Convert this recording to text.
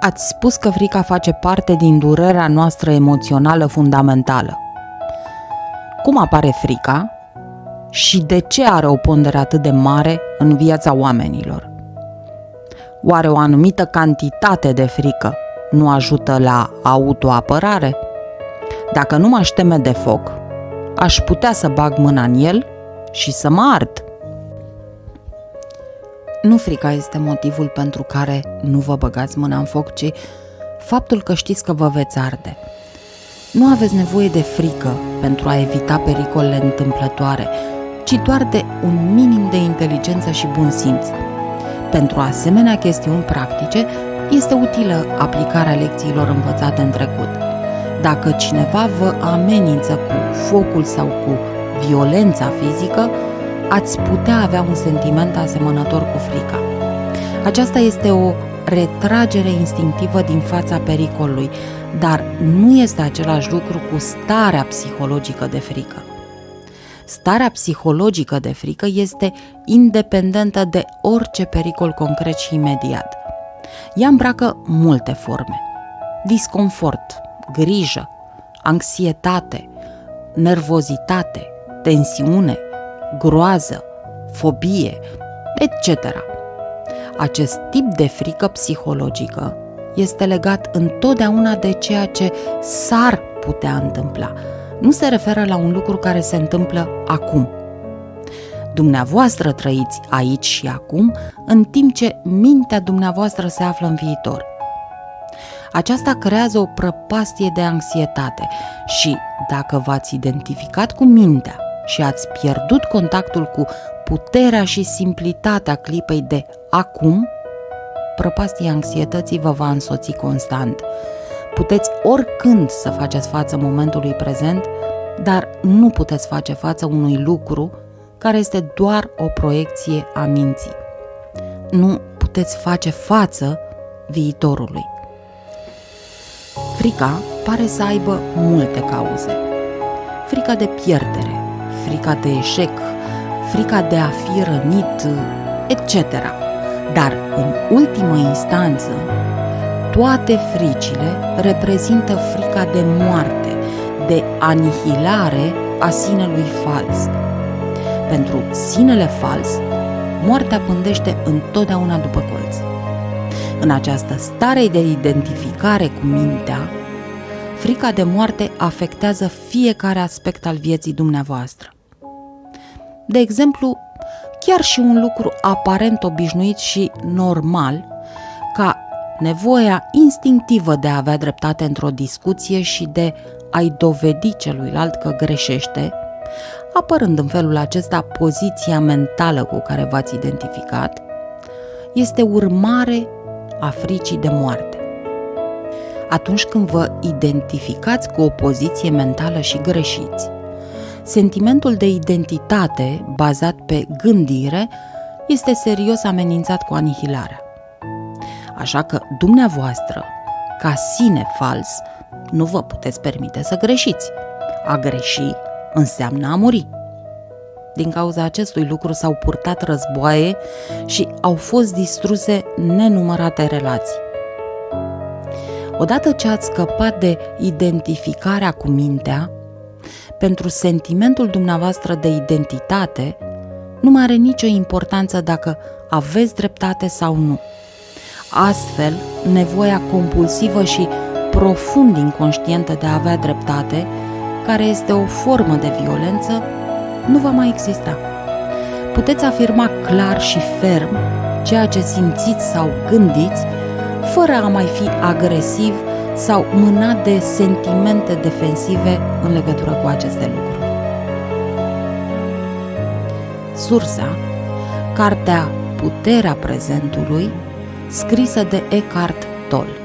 Ați spus că frica face parte din durerea noastră emoțională fundamentală. Cum apare frica și de ce are o pondere atât de mare în viața oamenilor? Oare o anumită cantitate de frică nu ajută la autoapărare? Dacă nu m-aș teme de foc, aș putea să bag mâna în el și să mă ard. Nu frica este motivul pentru care nu vă băgați mâna în foc, ci faptul că știți că vă veți arde. Nu aveți nevoie de frică pentru a evita pericolele întâmplătoare, ci doar de un minim de inteligență și bun simț. Pentru asemenea chestiuni practice, este utilă aplicarea lecțiilor învățate în trecut. Dacă cineva vă amenință cu focul sau cu violența fizică, ați putea avea un sentiment asemănător cu frica. Aceasta este o retragere instinctivă din fața pericolului, dar nu este același lucru cu starea psihologică de frică. Starea psihologică de frică este independentă de orice pericol concret și imediat. Ea îmbracă multe forme: disconfort, grijă, anxietate, nervozitate, tensiune, groază, fobie, etc. Acest tip de frică psihologică este legat întotdeauna de ceea ce s-ar putea întâmpla. Nu se referă la un lucru care se întâmplă acum. Dumneavoastră trăiți aici și acum, în timp ce mintea dumneavoastră se află în viitor. Aceasta creează o prăpastie de anxietate și dacă v-ați identificat cu mintea și ați pierdut contactul cu puterea și simplitatea clipei de acum, prăpastia anxietății vă va însoți constant. Puteți oricând să faceți față momentului prezent, dar nu puteți face față unui lucru care este doar o proiecție a minții. Nu puteți face față viitorului. Frica pare să aibă multe cauze. Frica de pierdere, frica de eșec, frica de a fi rănit, etc. Dar, în ultimă instanță, toate fricile reprezintă frica de moarte, de anihilare a sinelui fals. Pentru sinele fals, moartea pândește întotdeauna după colț. În această stare de identificare cu mintea, frica de moarte afectează fiecare aspect al vieții dumneavoastră. De exemplu, chiar și un lucru aparent obișnuit și normal, ca nevoia instinctivă de a avea dreptate într-o discuție și de a-i dovedi celuilalt că greșește, apărând în felul acesta poziția mentală cu care v-ați identificat, este urmare a fricii de moarte. Atunci când vă identificați cu o poziție mentală și greșiți, sentimentul de identitate bazat pe gândire este serios amenințat cu anihilarea. Așa că dumneavoastră, ca sine fals, nu vă puteți permite să greșiți. A greși înseamnă a muri. Din cauza acestui lucru s-au purtat războaie și au fost distruse nenumărate relații. Odată ce ați scăpat de identificarea cu mintea, pentru sentimentul dumneavoastră de identitate nu mai are nicio importanță dacă aveți dreptate sau nu. Astfel, nevoia compulsivă și profund inconștientă de a avea dreptate, care este o formă de violență, nu va mai exista. Puteți afirma clar și ferm ceea ce simțiți sau gândiți, fără a mai fi agresiv sau mânat de sentimente defensive în legătură cu aceste lucruri. Sursa: cartea Puterea prezentului, scrisă de Eckhart Tolle.